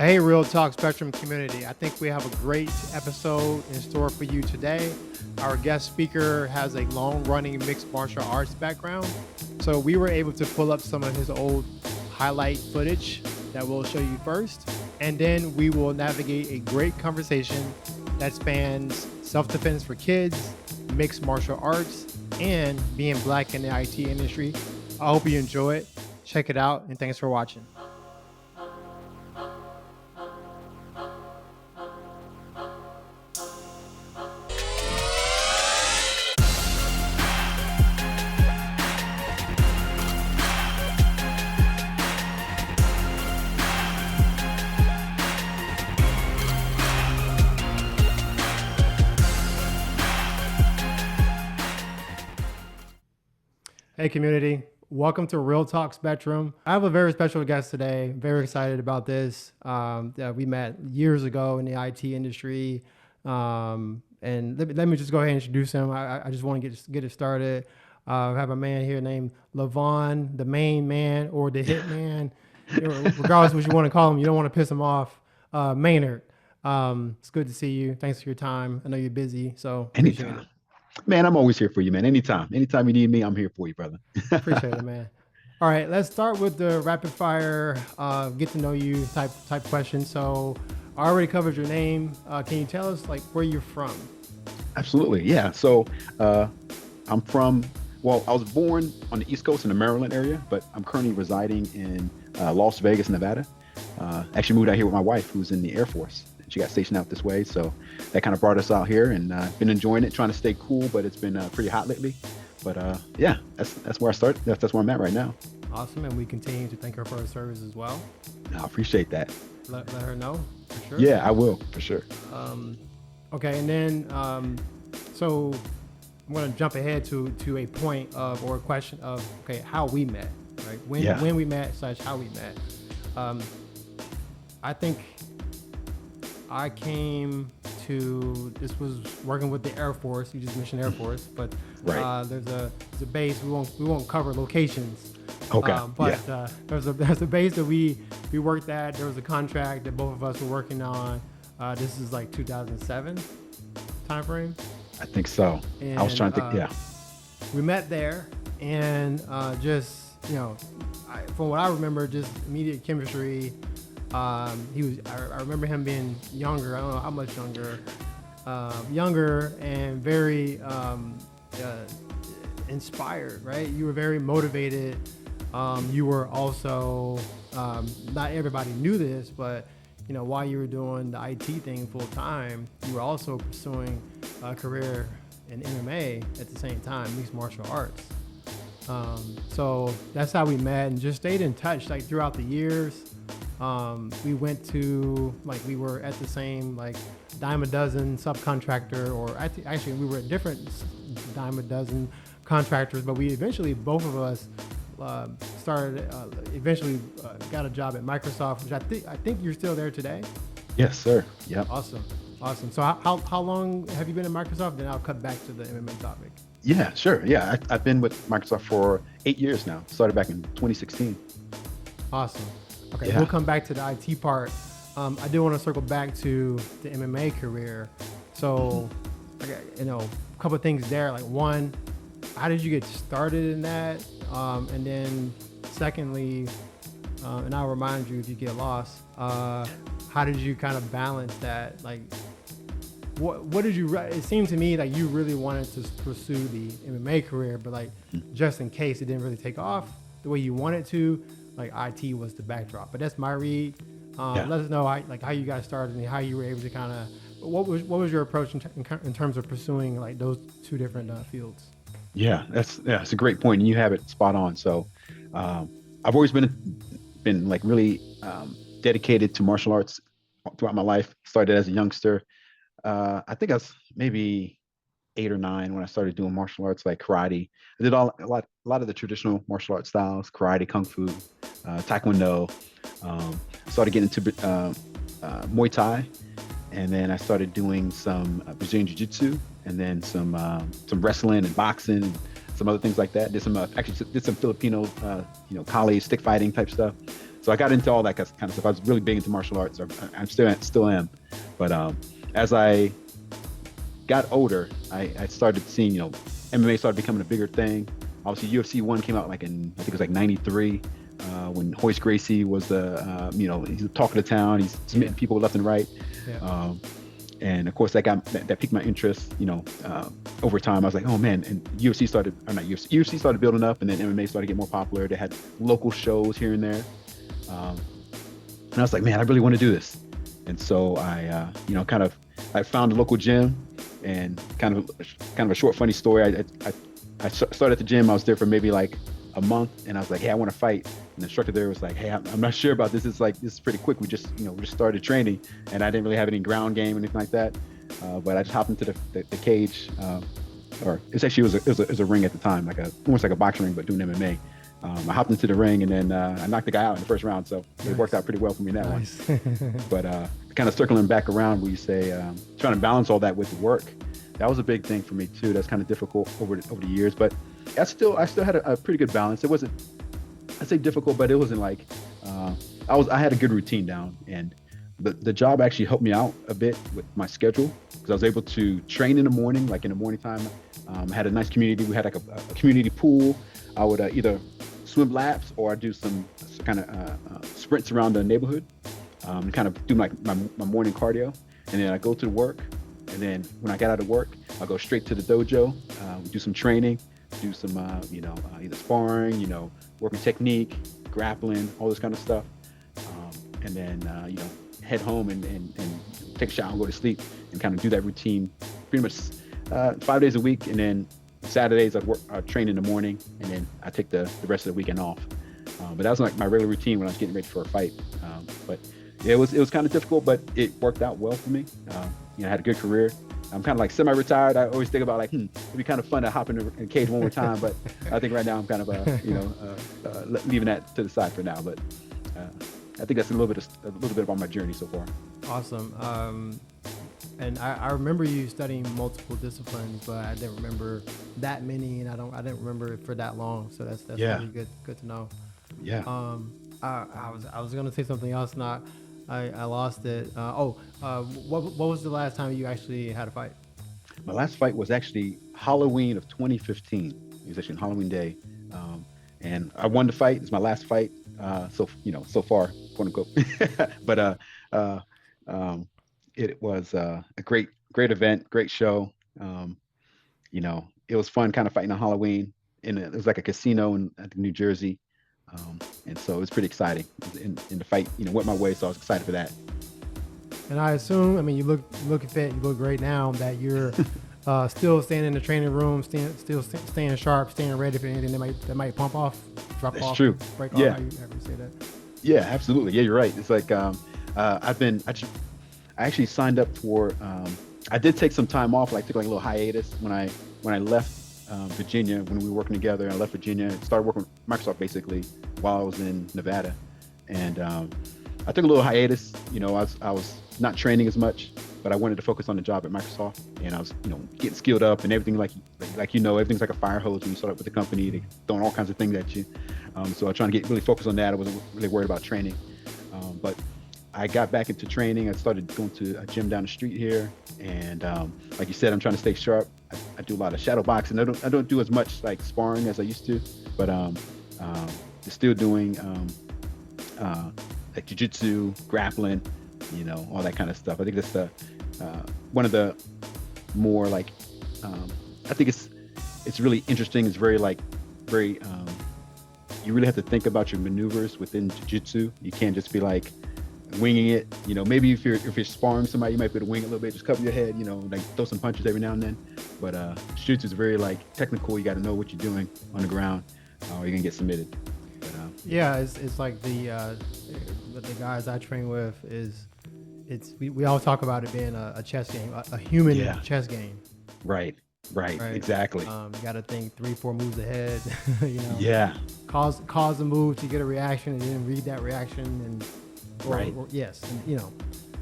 Hey, Real Talk Spectrum community. I think we have a great episode in store for you today. Our guest speaker has a long running mixed martial arts background. So we were able to pull up some of his old highlight footage that we'll show you first. And then we will navigate a great conversation that spans self-defense for kids, mixed martial arts, and being Black in the IT industry. I hope you enjoy it. Check it out, and thanks for watching. Hey community, welcome to Real Talk Spectrum. I have a very special guest today. Very excited about this. We met years ago in the IT industry. And let me just go ahead and introduce him. I just want to get it started. I have a man here named LeVon, the main man or the hit man. Regardless of what you want to call him, you don't want to piss him off. Maynard, it's good to see you. Thanks for your time. I know you're busy, so appreciate it. Man, I'm always here for you, man. Anytime you need me, I'm here for you, brother. Appreciate it, man. All right, let's start with the rapid fire, get to know you type question. So I already covered your name. Can you tell us like where you're from? Absolutely, yeah. So I'm from. Well, I was born on the East Coast in the Maryland area, but I'm currently residing in Las Vegas, Nevada. Actually moved out here with my wife, who's in the Air Force. She got stationed out this way, so that kind of brought us out here, and been enjoying it, trying to stay cool, but it's been pretty hot lately. But yeah, that's where I started. That's where I'm at right now. Awesome, and we continue to thank her for her service as well. I appreciate that. Let her know, for sure. Yeah, I will, for sure. Okay, and then so I'm going to jump ahead to a point of, or a question of, okay, how we met, right? When we met / how we met. I think I came to, this was working with the Air Force. You just mentioned Air Force, but right. There's a base. We won't cover locations. Okay. There's a base that we worked at. There was a contract that both of us were working on. This is like 2007 timeframe. I think so. And, I was trying to think. Yeah. We met there, and just from what I remember, just immediate chemistry. I remember him being younger. I don't know how much younger. Younger and very inspired, right? You were very motivated. You were also, not everybody knew this, but while you were doing the IT thing full time, you were also pursuing a career in MMA at the same time, mixed martial arts. So that's how we met and just stayed in touch like throughout the years. We went to, we were at the same, dime a dozen subcontractor, or actually we were at different dime a dozen contractors, but we eventually, both of us, eventually got a job at Microsoft, which I think you're still there today. Yes, sir. Yeah. Awesome. So how long have you been at Microsoft? Then I'll cut back to the MMA topic. Yeah, sure. Yeah, I've been with Microsoft for 8 years now. Started back in 2016. Awesome. Okay, yeah. We'll come back to the IT part. I do want to circle back to the MMA career. So, a couple of things there. Like one, how did you get started in that? And then secondly, and I'll remind you if you get lost, how did you kind of balance that? Like, what did you, it seemed to me like you really wanted to pursue the MMA career, but just in case it didn't really take off the way you wanted to, IT was the backdrop. But that's my read. Let us know how you guys started and how you were able to kind of, what was your approach in terms of pursuing those two different fields? Yeah, that's a great point, and you have it spot on. So I've always been really dedicated to martial arts throughout my life. Started as a youngster. I think I was maybe 8 or 9 when I started doing martial arts like karate. I did a lot of the traditional martial arts styles: karate, kung fu, Taekwondo. Started getting into Muay Thai, and then I started doing some Brazilian Jiu-Jitsu, and then some wrestling and boxing, and some other things like that. Did some Filipino, Kali stick fighting type stuff. So I got into all that kind of stuff. I was really big into martial arts. I'm still am. But as I got older, I started seeing, MMA started becoming a bigger thing. Obviously, UFC 1 came out like in, I think it was like 93, when Hoist Gracie was he's talking to town, he's submitting people left and right. Yeah. And of course, that piqued my interest, over time. I was like, oh man, and UFC started building up, and then MMA started to get more popular. They had local shows here and there. And I was like, man, I really want to do this. And so I found a local gym, and kind of a short, funny story. I started at the gym. I was there for maybe like a month, and I was like, hey, I want to fight. And the instructor there was like, hey, I'm not sure about this. This is pretty quick. We just started training, and I didn't really have any ground game or anything like that. But I just hopped into the cage, or it was a ring at the time, almost like a boxing ring, but doing MMA. I hopped into the ring, and then I knocked the guy out in the first round. So it worked out pretty well for me in that one. But kind of circling back around, where you say trying to balance all that with the work, that was a big thing for me too. That's kind of difficult over the years, but I still had a pretty good balance. It wasn't, I'd say difficult, but it wasn't like I had a good routine down, and the job actually helped me out a bit with my schedule, because I was able to train in the morning, like in the morning time. I had a nice community. We had like a community pool. I would either swim laps, or I'd do some kind of sprints around the neighborhood, and kind of do my morning cardio. And then I go to work. And then when I got out of work, I'll go straight to the dojo, do some training, do some, either sparring, working technique, grappling, all this kind of stuff. And then, head home and take a shower and go to sleep, and kind of do that routine pretty much 5 days a week. And then Saturdays I'd train in the morning, and then I take the rest of the weekend off. But that was like my regular routine when I was getting ready for a fight. But yeah, it was kind of difficult, but it worked out well for me. I had a good career. I'm kind of like semi-retired. I always think about like, it'd be kind of fun to hop in the cage one more time. But I think right now I'm kind of, leaving that to the side for now. But I think that's a little bit about my journey so far. Awesome. And I remember you studying multiple disciplines, but I didn't remember that many, and I didn't remember it for that long. So that's really good to know. Yeah. I was gonna say something else, I lost it. What was the last time you actually had a fight? My last fight was actually Halloween of 2015. It was actually on Halloween Day, and I won the fight. It's my last fight, so far, quote unquote. But it was a great event, great show. It was fun, kind of fighting on Halloween, and it was like a casino in New Jersey. And so it was pretty exciting, and the fight, went my way. So I was excited for that. And I assume, you look fit, you look great now, that you're still staying in the training room, still staying sharp, staying ready for anything that might pump off, drop That's off, true. break Yeah. off. How you say that? Yeah, absolutely. Yeah, you're right. It's like I actually signed up for. I did take some time off. Took like a little hiatus when I left Virginia, when we were working together. I left Virginia and started working with Microsoft basically while I was in Nevada, and I took a little hiatus. I was not training as much, but I wanted to focus on the job at Microsoft, and I was getting skilled up and everything. Everything's like a fire hose when you start up with the company. They throwing all kinds of things at you. So I was trying to get really focused on that. I wasn't really worried about training, but I got back into training. I started going to a gym down the street here, and like you said, I'm trying to stay sharp. I do a lot of shadow boxing. I don't do as much like sparring as I used to, but still doing like Jitsu, grappling, all that kind of stuff. I think that's one of the more I think it's really interesting. It's very you really have to think about your maneuvers within Jiu-Jitsu. You can't just be winging it. Maybe if you're sparring somebody, you might be able to wing it a little bit, just cover your head, throw some punches every now and then. But Jiu-Jitsu is very technical. You got to know what you're doing on the ground, or you're gonna get submitted. But, yeah, it's like the guys I train with we all talk about it being a chess game, a human chess game. Right. Exactly. You got to think 3-4 moves ahead. Yeah. Cause a move to get a reaction, and then read that reaction, right. Yes, and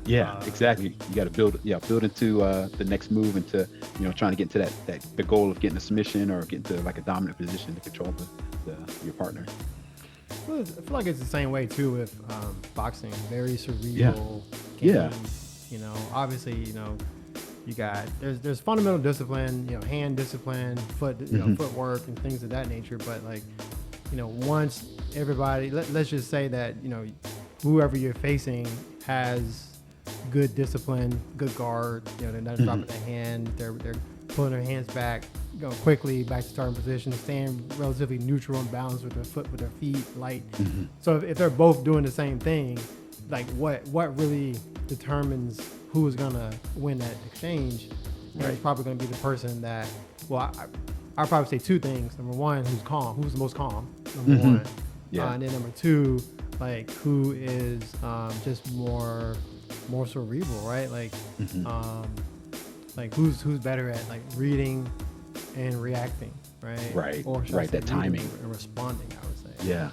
Yeah, exactly. You got to build into the next move, into trying to get into the goal of getting a submission or getting to a dominant position to control your partner. I feel like it's the same way too with boxing. Very cerebral Yeah. game. You know, obviously, you know, you got there's fundamental discipline, you know, hand discipline, footwork and things of that nature. But like, you know, once everybody, let's just say that, you know, whoever you're facing has good discipline, good guard. You know, they're not dropping their hand. They're pulling their hands back, going quickly back to starting position, staying relatively neutral and balanced with their feet light. So if they're both doing the same thing, like what really determines who's gonna win that exchange? You know, it's probably gonna be the person that. Well, I'll probably say two things. Number one, who's the most calm. Number one, and then number two, like who is just more cerebral, right? Like, like who's better at like reading and reacting, right? Right. Or right. That timing and responding, I would say. Yeah.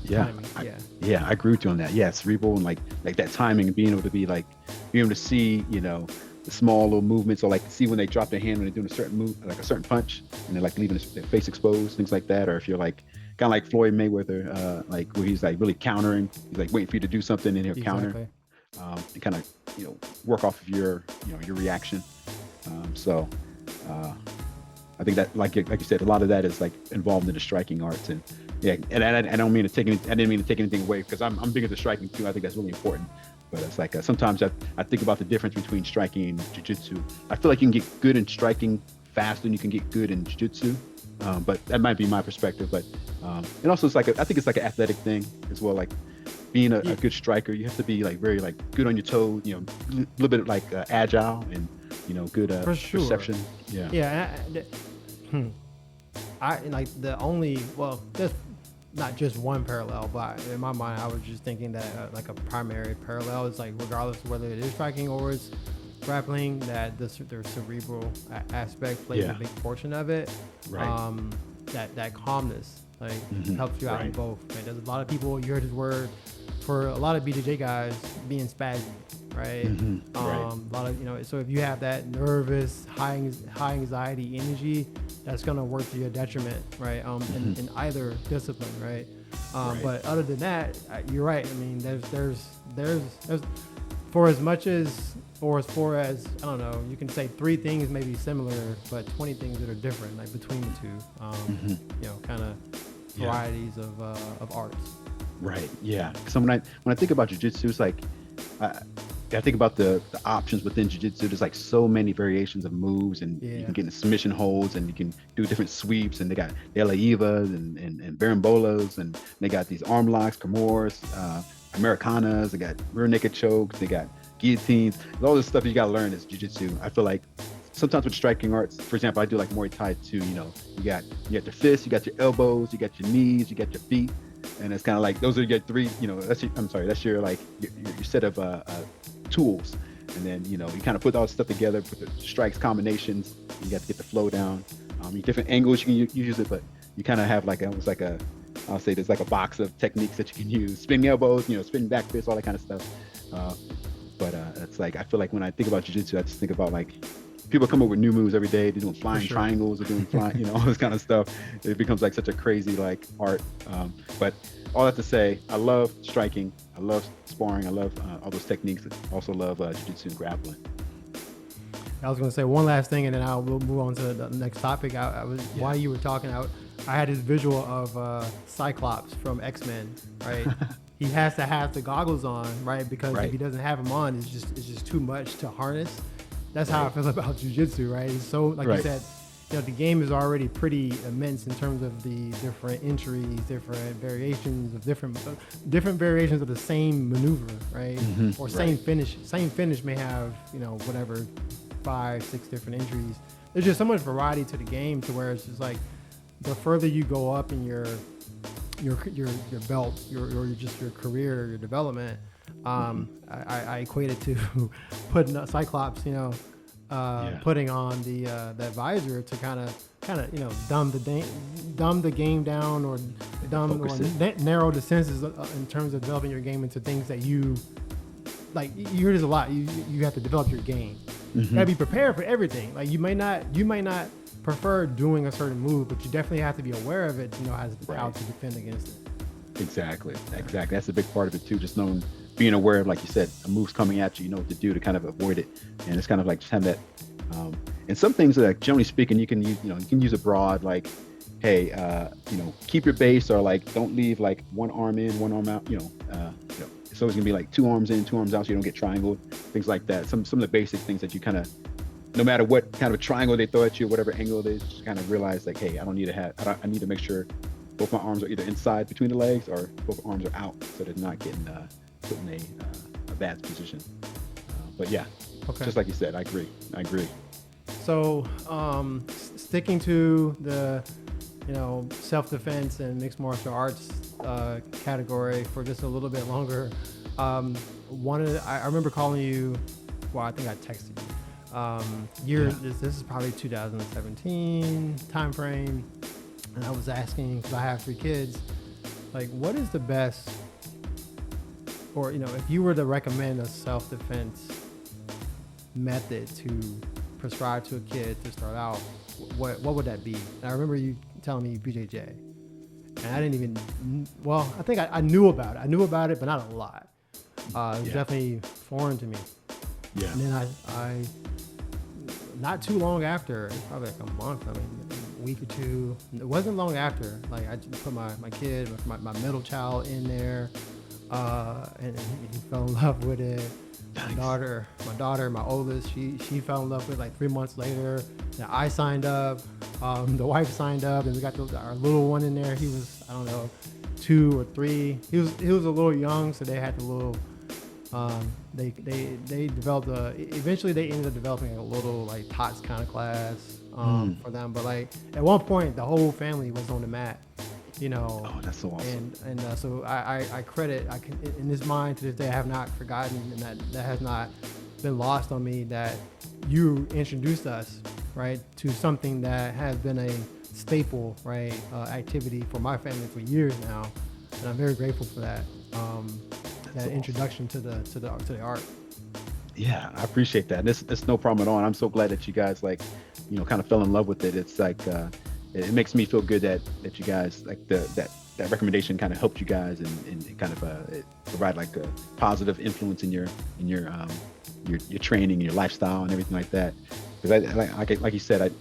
Yeah. I agree with you on that. Yeah, cerebral and like that timing and being able to see, you know, the small little movements, or like see when they drop their hand when they're doing a certain move, like a certain punch, and they're like leaving their face exposed, things like that. Or if you're like kind of like Floyd Mayweather, like where he's like really countering, he's like waiting for you to do something and he'll counter, and kind of, you know, work off of your reaction. So I think that like you said, a lot of that is like involved in the striking arts. And yeah, and I didn't mean to take anything away, because I'm big into striking too. I think that's really important. But it's like sometimes I think about the difference between striking and jiu-jitsu. I feel like you can get good in striking faster than you can get good in jiu-jitsu. But that might be my perspective. But and also it's like I think it's like an athletic thing as well. Like being a good striker, you have to be like very like good on your toes. You know, a little bit like agile and, you know, good perception. Yeah. Yeah. I like the only, well, there's not just one parallel, but in my mind, I was just thinking that like a primary parallel is like, regardless of whether it is striking or it's grappling, that the cerebral aspect plays a big portion of it. Right. That calmness like helps you out in both. Right? There's a lot of people, you heard this word, for a lot of BJJ guys, being spazzy, right? A lot of, you know, so if you have that nervous, high anxiety energy, that's gonna work to your detriment, right? In either discipline, right? But other than that, you're right. I mean, there's for as much as, or as far as, I don't know, you can say 3 things may be similar, but 20 things that are different, like between the two, you know, kind of varieties of arts. Right. Yeah. So when I think about jiu-jitsu, it's like I think about the options within jiu-jitsu. There's like so many variations of moves, and you can get in submission holds, and you can do different sweeps, and they got Elaivas and Barambolas, and they got these arm locks, Kimura's, Americanas, they got rear naked chokes, they got guillotines. All this stuff you got to learn is jiu-jitsu. I feel like sometimes with striking arts, for example, I do like Muay Thai too. You know, you got your fists, you got your elbows, you got your knees, you got your feet. And it's kind of like, those are your 3, you know, that's your like your set of tools. And then, you know, you kind of put all this stuff together, put the strikes, combinations, you got to get the flow down. Your different angles you can use it, but you kind of have like almost like I'll say there's like a box of techniques that you can use. Spinning elbows, you know, spinning back fists, all that kind of stuff. But it's like, I feel like when I think about jiu-jitsu, I just think about like, people come up with new moves every day. They're doing flying triangles, they're doing flying, you know, all this kind of stuff. It becomes like such a crazy like art. But all that to say, I love striking, I love sparring, I love all those techniques. I also love jiu-jitsu and grappling. I was going to say one last thing, and then we'll move on to the next topic. While you were talking, I had this visual of Cyclops from X-Men, right? He has to have the goggles on, right? Because if he doesn't have them on, it's just too much to harness. That's how I feel about jiu-jitsu, right? It's so, like you said, you know, the game is already pretty immense in terms of the different entries, different variations of different variations of the same maneuver, right? Or same finish. Same finish may have, you know, whatever, 5, 6 different entries. There's just so much variety to the game, to where it's just like, the further you go up in your belt, your career, your development, I equate it to putting a Cyclops, you know, putting on that visor to kind of you know, dumb the game down, or narrow the senses in terms of developing your game into things that you like. You hear this a lot. You have to develop your game. You gotta be prepared for everything. Like you might not prefer doing a certain move, but you definitely have to be aware of it to know how to defend against it. Exactly. That's a big part of it too. Just knowing, being aware of, like you said, a move's coming at you, you know what to do to kind of avoid it. And it's kind of like just having that. And some things that, generally speaking, you can use, you can use a broad, like, hey, keep your base, or like, don't leave like one arm in, one arm out, it's always gonna be like two arms in, two arms out, so you don't get triangled, things like that. Some of the basic things that you kind of, no matter what kind of a triangle they throw at you, whatever angle it is, just kind of realize like, hey, I need to make sure both my arms are either inside between the legs, or both arms are out, so they're not getting put in a bad position. But yeah, Okay. just like you said, I agree. So, sticking to the, self-defense and mixed martial arts category for just a little bit longer, I remember calling you. Well, I think I texted you. This is probably 2017 timeframe, and I was asking, because I have 3 kids, like, what is the best, or if you were to recommend a self-defense method to prescribe to a kid to start out, what would that be? And I remember you telling me BJJ, and I didn't even, I think I knew about it. I knew about it, but not a lot. It was definitely foreign to me. Yeah. And then I not too long after, probably like a month, a week or two, it wasn't long after, like, I just put my kid, my middle child in there, and he fell in love with it. Nice. My daughter, my oldest, she fell in love with it like 3 months later. And I signed up, the wife signed up, and we got our little one in there. He was, I don't know, 2 or 3. He was a little young, so they had the little, they developed eventually they ended up developing a little like TOTS kind of class for them. But like at one point, the whole family was on the mat. Oh, that's so awesome. And so I credit, in this mind to this day, I have not forgotten, and that has not been lost on me, that you introduced us, right, to something that has been a staple, right, activity for my family for years now, and I'm very grateful for that. That introduction to the art. Yeah, I appreciate that. It's no problem at all. And I'm so glad that you guys kind of fell in love with it. It's like, it makes me feel good that you guys, like, that recommendation kind of helped you guys and kind of it provide like a positive influence in your training and your lifestyle and everything like that. Because like you said, at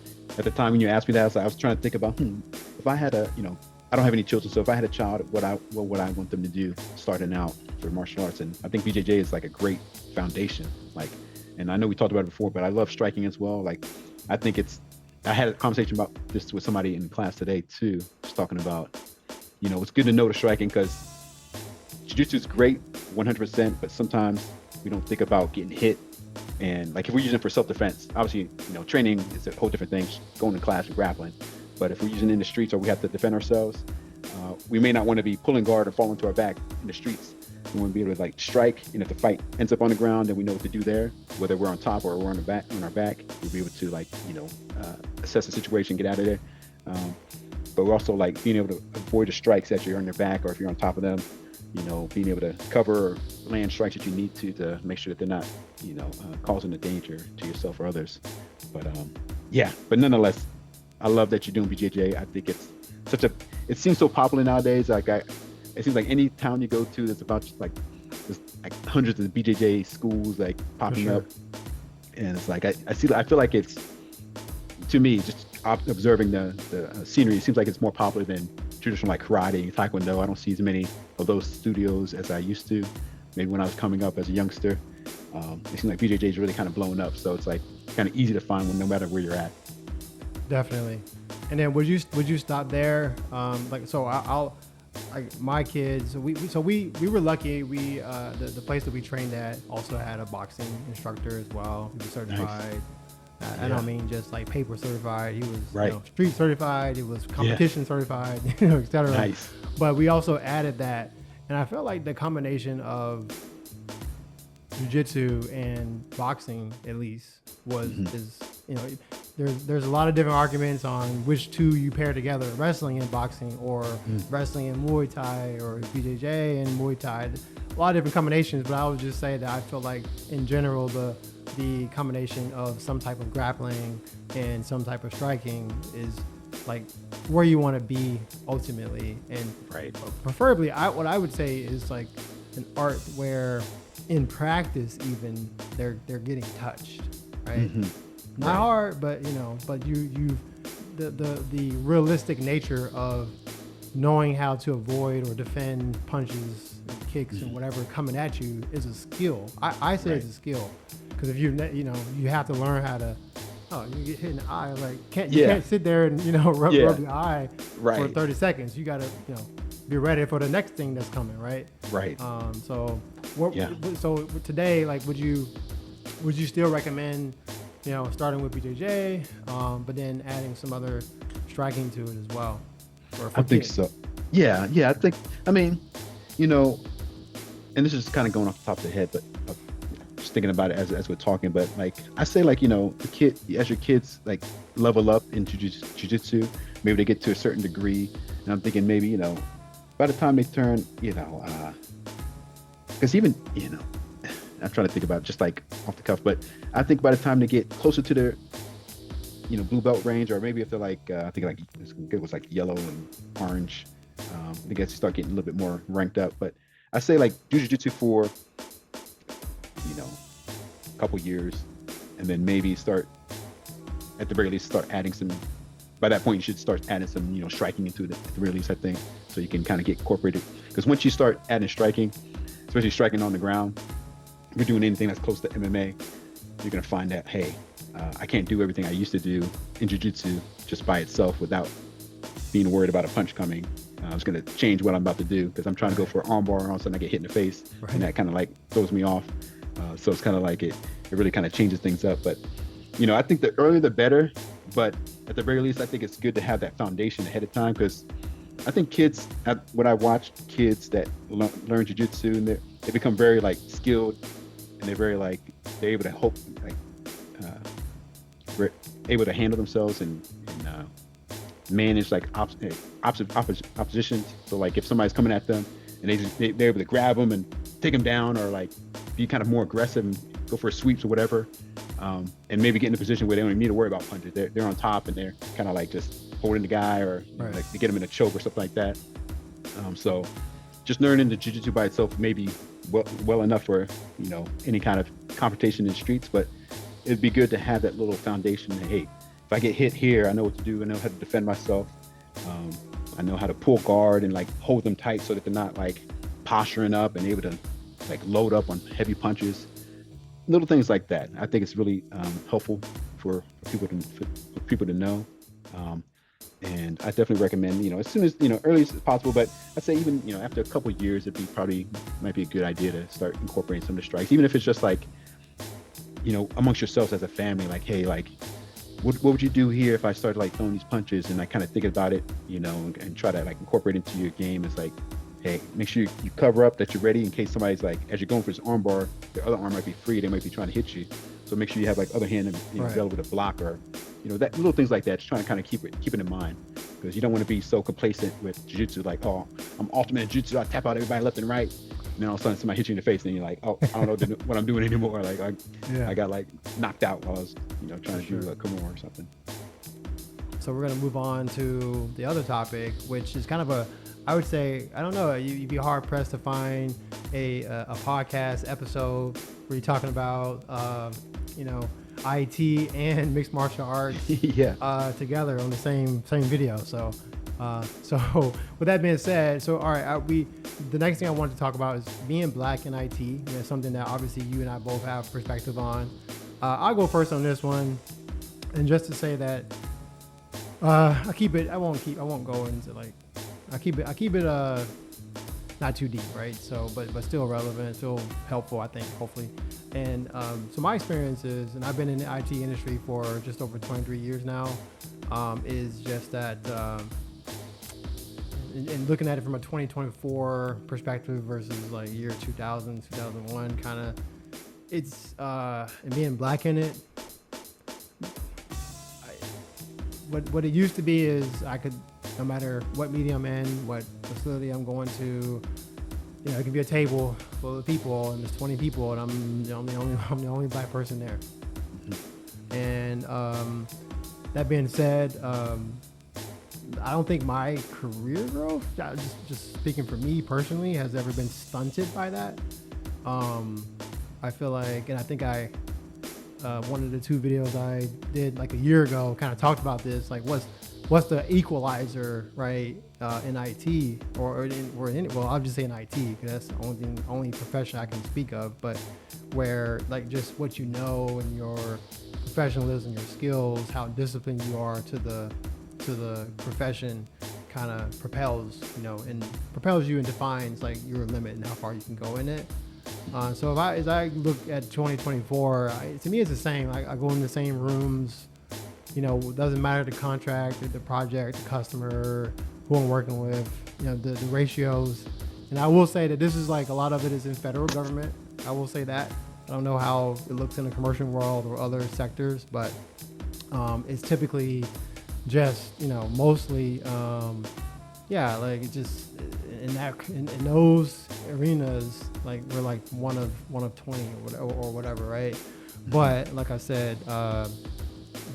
the time when you asked me that, I was trying to think about, if I had I don't have any children, so if I had a child, what would I want them to do starting out for martial arts? And I think BJJ is like a great foundation. Like, and I know we talked about it before, but I love striking as well. Like, I think I had a conversation about this with somebody in class today too, just talking about, it's good to know the striking, because jiu-jitsu is great 100%, but sometimes we don't think about getting hit. And like, if we're using it for self-defense, obviously, training is a whole different thing, going to class and grappling. But if we're using it in the streets, or we have to defend ourselves, we may not want to be pulling guard or falling to our back in the streets. We want to be able to like strike, and if the fight ends up on the ground, then we know what to do there. Whether we're on top or we're on our back, we'll be able to like, assess the situation, get out of there. But we're also like being able to avoid the strikes that you're on their back, or if you're on top of them, being able to cover or land strikes that you need to make sure that they're not, causing a danger to yourself or others. But but nonetheless, I love that you're doing BJJ. I think it's it seems so popular nowadays. Like, it seems like any town you go to, there's there's like hundreds of BJJ schools like popping up, and it's like I feel like it's, to me, just observing the scenery, it seems like it's more popular than traditional like karate, Taekwondo. I don't see as many of those studios as I used to. Maybe when I was coming up as a youngster, it seems like BJJ is really kind of blowing up. So it's like kind of easy to find one no matter where you're at. Definitely. And then would you stop there? I'll like my kids. We were lucky. We the place that we trained at also had a boxing instructor as well. He was certified. Nice. I don't mean just like paper certified. He was street certified. He was competition certified. etc. Nice. But we also added that, and I felt like the combination of jiu-jitsu and boxing, at least, is there's a lot of different arguments on which two you pair together, wrestling and boxing, or wrestling and Muay Thai, or BJJ and Muay Thai. A lot of different combinations, but I would just say that I feel like in general the combination of some type of grappling and some type of striking is like where you want to be ultimately, and Right. preferably, what I would say is like an art where in practice even they're getting touched, right? Not Right. hard, but but you the realistic nature of knowing how to avoid or defend punches and kicks and whatever coming at you is a skill. I say it's a skill, because if you have to learn how to. Oh, you get hit in the eye, like you can't sit there and rub your eye for 30 seconds. You gotta be ready for the next thing that's coming, right? Right. So so today, like, would you still recommend starting with BJJ, but then adding some other striking to it as well? I think so. Yeah. I mean, and this is kind of going off the top of the head, but just thinking about it as we're talking, but like I say, like, as your kids like level up into jiu-jitsu, maybe they get to a certain degree, and I'm thinking maybe by the time they turn, because even I'm trying to think about just like off the cuff, but I think by the time they get closer to their blue belt range, or maybe if they're like I think like it was like yellow and orange, I guess you start getting a little bit more ranked up. But I say like do jiu-jitsu for a couple years, and then maybe start at the very least start adding some. By that point, you should start adding some striking into it at the very least, I think, so you can kind of get incorporated. Because once you start adding striking, especially striking on the ground, if you're doing anything that's close to MMA, you're gonna find that, hey, I can't do everything I used to do in jiu-jitsu just by itself without being worried about a punch coming. I was gonna change what I'm about to do because I'm trying to go for an armbar, and all of a sudden I get hit in the face, and that kind of like throws me off. So it's kind of like it really kind of changes things up. But I think the earlier the better. But at the very least, I think it's good to have that foundation ahead of time, because I think kids, when I watch kids that learn jiu-jitsu, and they become very like skilled, and they're very like they're able to able to handle themselves and manage like opposition. So like if somebody's coming at them and they're able to grab them and take them down, or like be kind of more aggressive and go for sweeps or whatever, and maybe get in a position where they don't even need to worry about punches. They're on top and they're kind of like just holding the guy, or like to get them in a choke or something like that. So just learning the jiu-jitsu by itself maybe well enough for any kind of confrontation in the streets, but it'd be good to have that little foundation that, hey, if I get hit here, I know what to do. I know how to defend myself. I know how to pull guard and like hold them tight so that they're not like posturing up and able to like load up on heavy punches. Little things like that. I think it's really helpful for people to know. And I definitely recommend, as soon as, early as possible, but I'd say even, after a couple of years, might be a good idea to start incorporating some of the strikes, even if it's just like, amongst yourselves as a family, like, hey, like, what would you do here if I started like throwing these punches, and I kind of think about it, and try to like incorporate into your game. It's like, hey, make sure you cover up, that you're ready in case somebody's like, as you're going for this arm bar, their other arm might be free. They might be trying to hit you. So make sure you have like other hand available to block, or, that little things like that. Just trying to kind of keep it in mind, because you don't want to be so complacent with jiu-jitsu, like, oh, I'm ultimate in jiu-jitsu, I tap out everybody left and right. And then all of a sudden somebody hits you in the face, and you're like, oh, I don't know what I'm doing anymore. Like I got like knocked out while I was, trying to do a Kimura or something. So we're going to move on to the other topic, which is kind of I would say, I don't know, you'd be hard pressed to find a podcast episode where you're talking about, IT and mixed martial arts together on the same video. So with that being said, so all right, the next thing I wanted to talk about is being black in IT. It's something that obviously you and I both have perspective on. I'll go first on this one, and just to say that I won't go into like. I keep it not too deep, right? So, but still relevant, still helpful, I think, hopefully. And so my experience is, and I've been in the IT industry for just over 23 years now, is just that, and looking at it from a 2024 perspective versus like year 2000, 2001, kind of, it's, and being black in it, what it used to be is I could, no matter what media I'm in, what facility I'm going to, it can be a table full of people, and there's 20 people, and I'm the only black person there. And that being said, I don't think my career growth, just speaking for me personally, has ever been stunted by that. I feel like, and I think one of the 2 videos I did like a year ago kind of talked about this, like what's the equalizer, right, in IT or in well, I'll just say in IT because that's the only profession I can speak of, but where like just what you know and your professionalism, your skills, how disciplined you are to the profession kind of propels you and defines like your limit and how far you can go in it. So as I look at 2024, to me it's the same. I go in the same rooms. It doesn't matter the contract, the project, the customer, who I'm working with, the ratios. And I will say that this is like a lot of it is in federal government. I will say that. I don't know how it looks in the commercial world or other sectors, but it's typically just, mostly, like it just in those arenas, like we're like one of 20 or whatever, right? But like I said,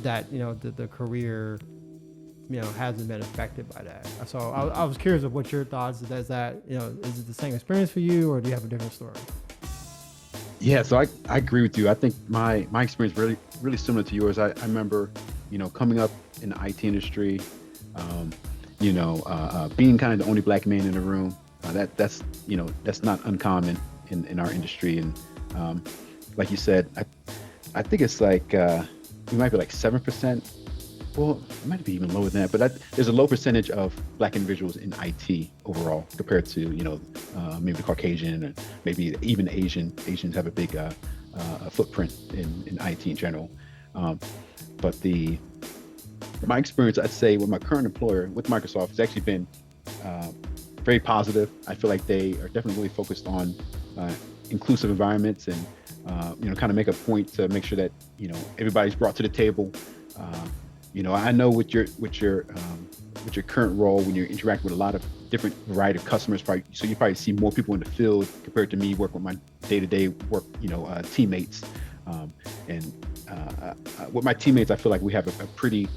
that the career hasn't been affected by that. So I was curious of what your thoughts is. That is it the same experience for you, or do you have a different story? Yeah, so I agree with you. I think my experience really similar to yours. I remember coming up in the IT industry, being kind of the only black man in the room. That's not uncommon in our industry. And like you said, I think it's like we might be like 7%. Well, it might be even lower than that, but there's a low percentage of black individuals in IT overall compared to maybe the Caucasian or maybe even Asian. Asians have a big footprint in IT in general. But my experience, I'd say, with my current employer with Microsoft has actually been very positive. I feel like they are definitely really focused on inclusive environments and kind of make a point to make sure that everybody's brought to the table. I know with your current role, when you're interacting with a lot of different variety of customers, so you probably see more people in the field compared to me working with my day-to-day work, teammates. With my teammates, I feel like we have a pretty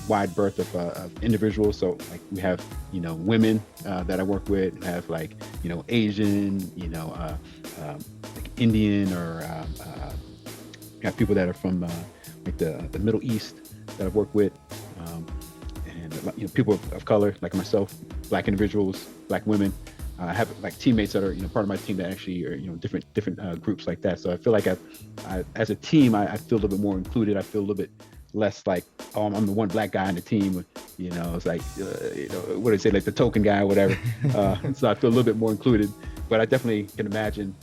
wide berth of individuals. So like we have women that I work with, we have like Asian, like Indian, or got people that are from like the Middle East that I've worked with, and people of color like myself, black individuals, black women. I have like teammates that are part of my team that actually are different groups like that. So I feel like I as a team I feel a little bit more included. I feel a little bit less like, oh, I'm the one black guy on the team. It's like what do they say, like the token guy or whatever. So I feel a little bit more included. But I definitely can imagine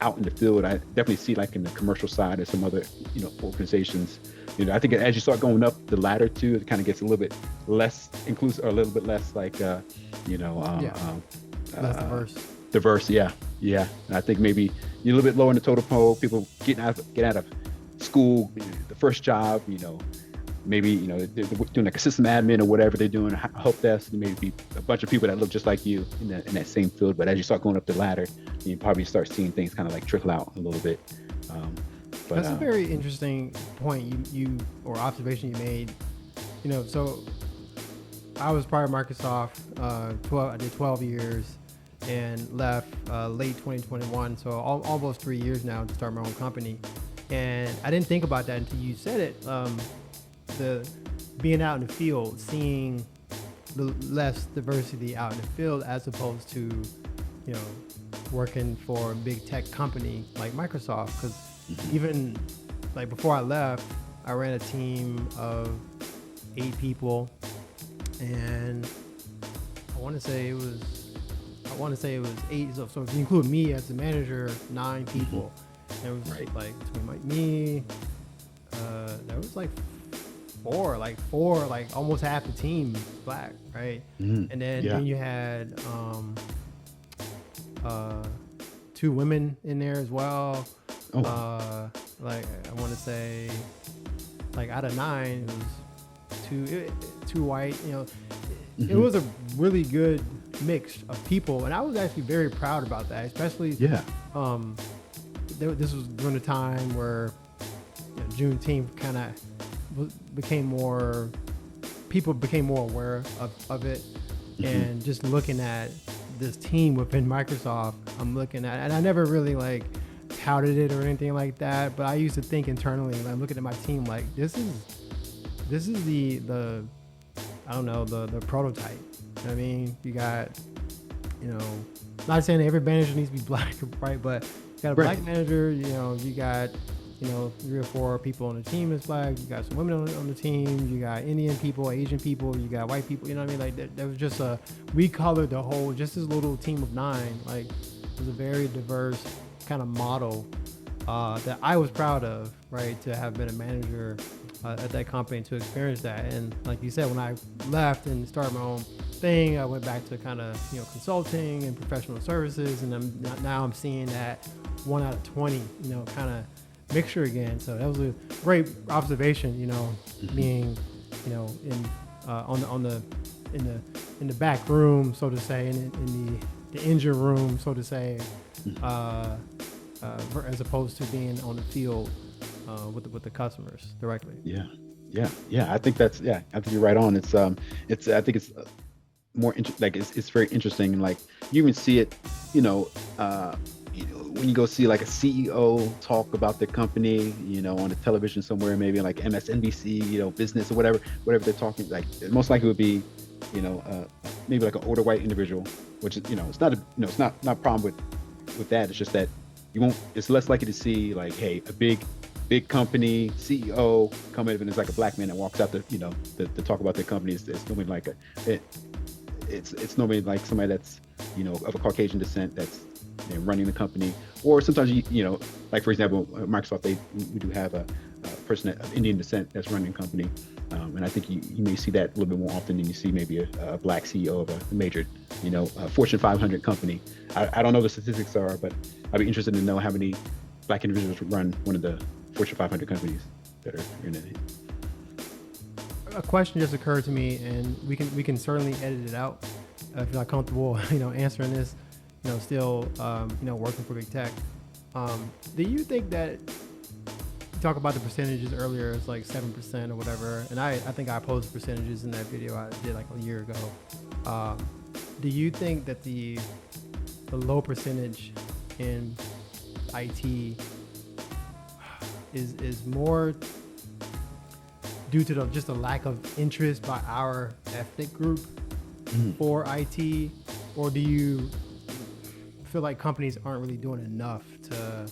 out in the field, I definitely see like in the commercial side of some other organizations. I think as you start going up the ladder too, it kind of gets a little bit less inclusive, or a little bit less like less diverse. Yeah. And I think maybe you're a little bit lower in the totem pole. People get out of school, the first job, maybe they're doing like a system admin or whatever they're doing, help desk. Maybe a bunch of people that look just like you in that same field. But as you start going up the ladder, you probably start seeing things kind of like trickle out a little bit. That's a very interesting point you or observation you made. So I was part of Microsoft. I did 12 years and left late 2021. So almost 3 years now to start my own company. And I didn't think about that until you said it. The being out in the field, seeing the less diversity out in the field as opposed to, working for a big tech company like Microsoft. Because even like before I left, I ran a team of 8 people, and I want to say it was 8. So if you include me as the manager, 9 people. And it was like between me, there was like four, like almost half the team black, right? And then you had 2 women in there as well. Like I want to say, like out of 9, it was two white. It was a really good mix of people, and I was actually very proud about that, especially. This was during the time where Juneteenth kind of became more people became more aware of it, and just looking at this team within Microsoft, I'm looking at, and I never really like touted it or anything like that, but I used to think internally, and I'm looking at my team like this is the I don't know, the prototype. You know what I mean? You got, you know, not saying that every manager needs to be black, right? But you got a black manager, you know, you got, you know, 3 or 4 people on the team is black, you got some women on the team, you got Indian people, Asian people, you got white people, you know what I mean? Like there was just we colored the whole, just this little team of 9, like it was a very diverse kind of model that I was proud of, right? To have been a manager at that company, to experience that. And like you said, when I left and started my own thing, I went back to kind of, you know, consulting and professional services, and now I'm seeing that 1 out of 20, you know, kind of mixture again. So that was a great observation, you know, being, you know, in the back room, so to say, in the engine room, so to say, as opposed to being on the field with the customers directly. I think that's, I think you're right on. I think it's more like it's very interesting, and like you even see it, you know, when you go see like a CEO talk about their company, you know, on the television somewhere, maybe like MSNBC, you know, business or whatever they're talking, like most likely would be, you know, maybe like an older white individual, which is, you know, it's not it's not a problem with that. It's just that it's less likely to see like, hey, a big company CEO come in and it's like a black man that walks out to talk about their company. It's normally like it's normally like somebody that's, you know, of a Caucasian descent that's, you know, running the company. Or sometimes you know, like for example, Microsoft, we do have a person of Indian descent that's running the company, and I think you may see that a little bit more often than you see maybe a black CEO of a major, you know, Fortune 500 company. I don't know what the statistics are, but I'd be interested to know how many black individuals run one of the Fortune 500 companies that are in it. A question just occurred to me, and we can certainly edit it out if you're not comfortable, you know, answering this. You know, still, you know, working for big tech. Do you think that, you talk about the percentages earlier, it's like 7% or whatever, and I think I posted percentages in that video I did like a year ago. Do you think that the low percentage in IT is more due to just the lack of interest by our ethnic group for IT, or do you feel like companies aren't really doing enough to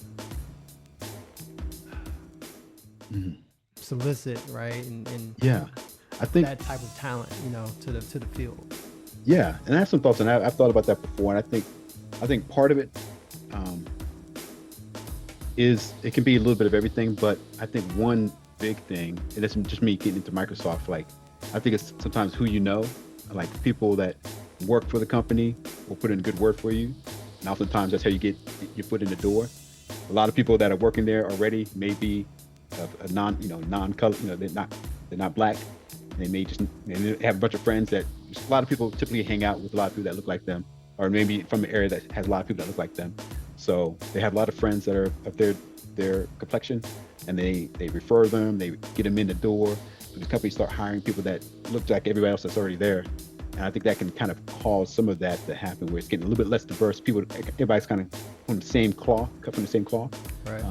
solicit, right, and I think that type of talent, you know, to the field? Yeah, and I have some thoughts, and I've thought about that before, and I think part of it is it can be a little bit of everything, but I think one big thing, and it's just me getting into Microsoft, like I think it's sometimes who you know, like people that work for the company will put in a good word for you, and oftentimes that's how you get your foot in the door. A lot of people that are working there already may be a non-color, you know, they're not black. They have a bunch of friends that, a lot of people typically hang out with a lot of people that look like them, or maybe from an area that has a lot of people that look like them. So they have a lot of friends that are of their complexion, and they refer them, they get them in the door. So these companies start hiring people that look like everybody else that's already there. And I think that can kind of cause some of that to happen, where it's getting a little bit less diverse. Everybody's kind of from the same cloth, cut from the same cloth. Right.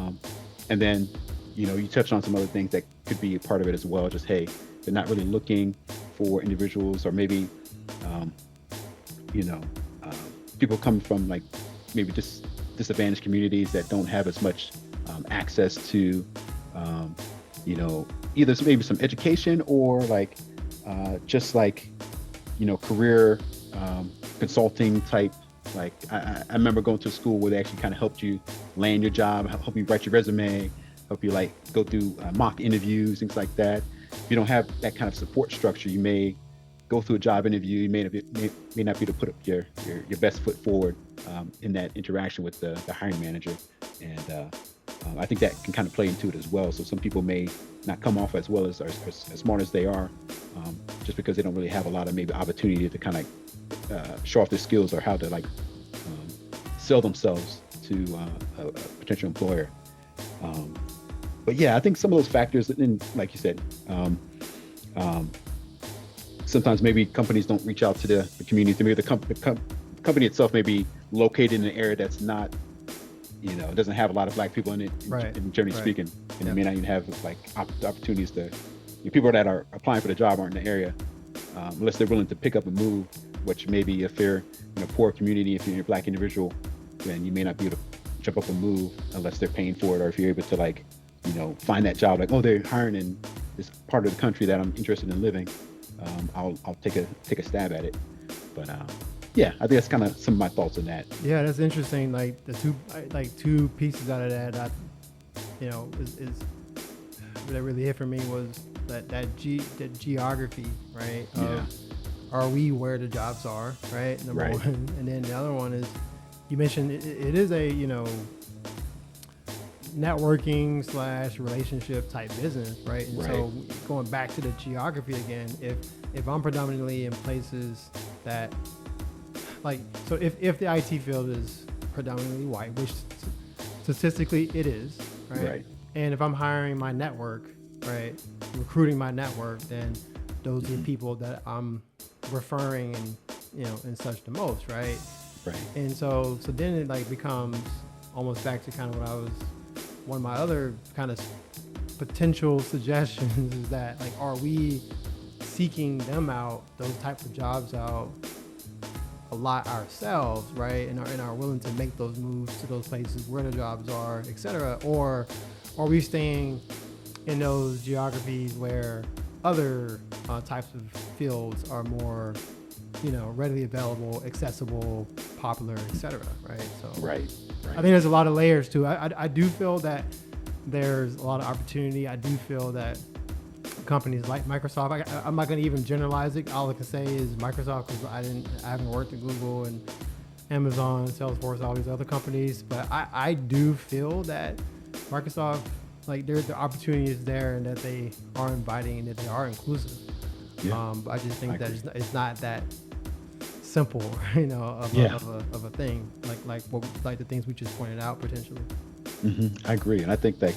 And then, you know, you touched on some other things that could be a part of it as well. Just, hey, they're not really looking for individuals, or maybe, people come from like maybe just disadvantaged communities that don't have as much access to, either maybe some education, or like just like, career consulting type. Like I remember going to a school where they actually kind of helped you land your job, help you write your resume, help you like go through mock interviews, things like that. If you don't have that kind of support structure, you may go through a job interview, you may not be able to put up your best foot forward in that interaction with the hiring manager. And I think that can kind of play into it as well. So some people may not come off as well as smart as they are, just because they don't really have a lot of maybe opportunity to kind of show off their skills, or how to like sell themselves to a potential employer. But yeah, I think some of those factors, and like you said, sometimes maybe companies don't reach out to the community. Maybe the company itself may be located in an area that's not, doesn't have a lot of Black people in it, generally speaking, and they may not even have like opportunities to. People that are applying for the job aren't in the area, unless they're willing to pick up and move. Which maybe if they're in a poor community, if you're a Black individual, then you may not be able to jump up and move unless they're paying for it, or if you're able to like, find that job. Like, oh, they're hiring in this part of the country that I'm interested in living. I'll take a stab at it. But yeah, I think that's kind of some of my thoughts on that. Yeah, that's interesting. Like the two pieces out of that, is that really hit for me was that geography, right? Are we where the jobs are, right? Number one, and then the other one is you mentioned it is a networking / relationship type business, right? And so going back to the geography again, if I'm predominantly in places that if the IT field is predominantly white, which statistically it is, right? And if I'm hiring my network, right, recruiting my network, then those are the people that I'm referring and such the most, right? And so then it like becomes almost back to kind of one of my other kind of potential suggestions is that like, are we seeking them out, those type of jobs out a lot ourselves, right? And are willing to make those moves to those places where the jobs are, et cetera, or are we staying in those geographies where other types of fields are more, readily available, accessible, popular, etc. Right? So I think there's a lot of layers to it. I do feel that there's a lot of opportunity. I do feel that companies like Microsoft, I'm not going to even generalize it. All I can say is Microsoft, because I haven't worked at Google and Amazon, Salesforce, all these other companies, but I do feel that Microsoft, like the opportunity is there and that they are inviting and that they are inclusive. But I just think that it's not that simple, of a thing like the things we just pointed out potentially. I agree, and I think that,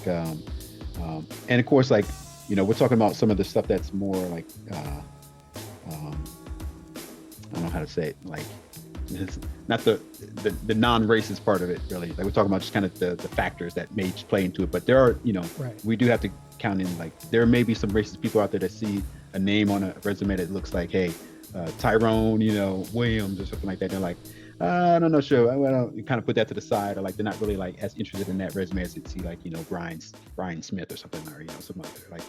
and of course, like we're talking about some of the stuff that's more like, I don't know how to say it, like it's not the non-racist part of it really. Like we're talking about just kind of the factors that may play into it, but there are, we do have to count in like there may be some racist people out there that see a name on a resume that looks like, hey, Tyrone, Williams or something like that. They're like, I don't know, sure. You kind of put that to the side, or like they're not really like as interested in that resume as they see like, Brian Smith or something, or some other like.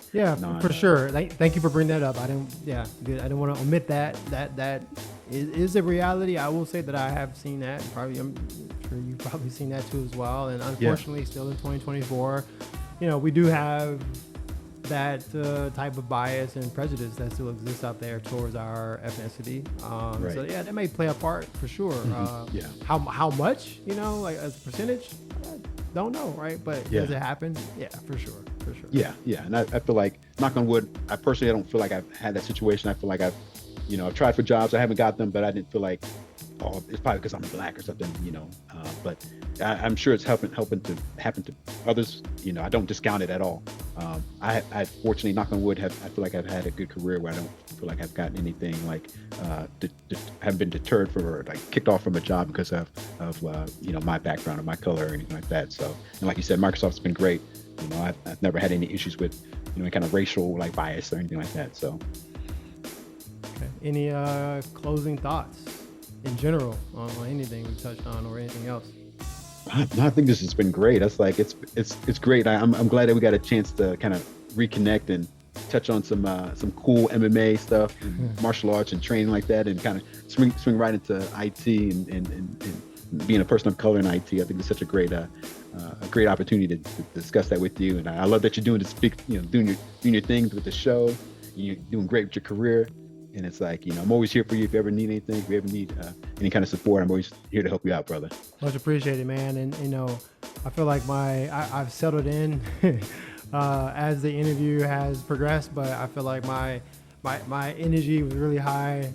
For sure. Like, thank you for bringing that up. I didn't want to omit that. That is a reality. I will say that I have seen that. Probably, I'm sure you've probably seen that too as well. And unfortunately, still in 2024, we do have that type of bias and prejudice that still exists out there towards our ethnicity. So yeah, that may play a part for sure. How much, like as a percentage, I don't know, right? But does it happen? Yeah, for sure. Yeah. And I feel like, knock on wood, I personally, I don't feel like I've had that situation. I feel like I've tried for jobs, I haven't got them, but I didn't feel like, oh, it's probably because I'm Black or something, but I'm sure it's helping to happen to others. I don't discount it at all. I fortunately, knock on wood, I feel like I've had a good career where I don't feel like I've gotten anything like, haven't been deterred or like kicked off from a job because of my background or my color or anything like that. So, and like you said, Microsoft's been great. I've never had any issues with, any kind of racial like bias or anything like that. So. Okay. Any closing thoughts in general on anything we touched on or anything else? No, I think this has been great. That's like it's great. I'm glad that we got a chance to kind of reconnect and touch on some cool MMA stuff, and martial arts and training like that, and kind of swing right into IT and being a person of color in IT. I think it's such a great opportunity to discuss that with you. And I love that you're doing this big, doing your things with the show. You're doing great with your career. And it's like, I'm always here for you if you ever need anything, if you ever need any kind of support. I'm always here to help you out, brother. Much appreciated, man. And, I feel like I've settled in as the interview has progressed, but I feel like my energy was really high.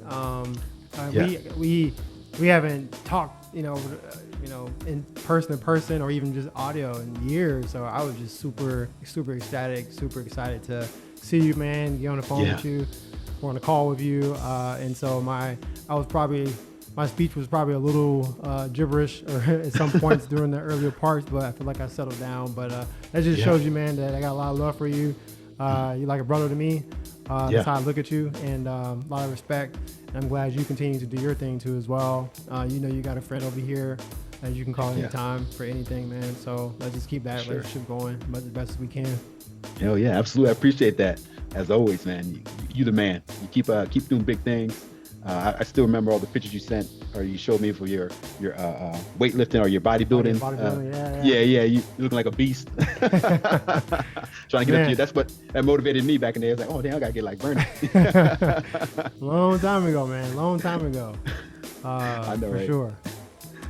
We haven't talked, in person or even just audio in years. So I was just super, super ecstatic, super excited to see you, man, get on the phone with you. were on a call with you, and so my speech was probably a little gibberish or at some points during the earlier parts, but I feel like I settled down. But that just shows you, man, that I got a lot of love for you. You're like a brother to me. That's how I look at you, and a lot of respect. And I'm glad you continue to do your thing too as well. You got a friend over here that you can call anytime for anything, man. So let's just keep that relationship going as best as we can. Hell yeah, absolutely. I appreciate that. As always, man. You the man. You keep doing big things. I still remember all the pictures you sent or you showed me for your weightlifting or your bodybuilding. Yeah. You looking like a beast. Trying to get up to you. That's what that motivated me back in the day. I was like, oh damn, I gotta get like Bernie. Long time ago, man. Long time ago. I know, for right? sure.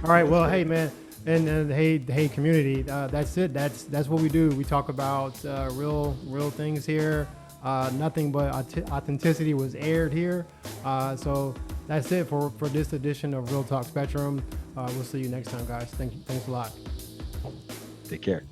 All right. Well, hey, man. And hey, community. That's it. That's what we do. We talk about real things here. Nothing but authenticity was aired here. So that's it for this edition of Real Talk Spectrum. We'll see you next time, guys. Thanks a lot. Take care.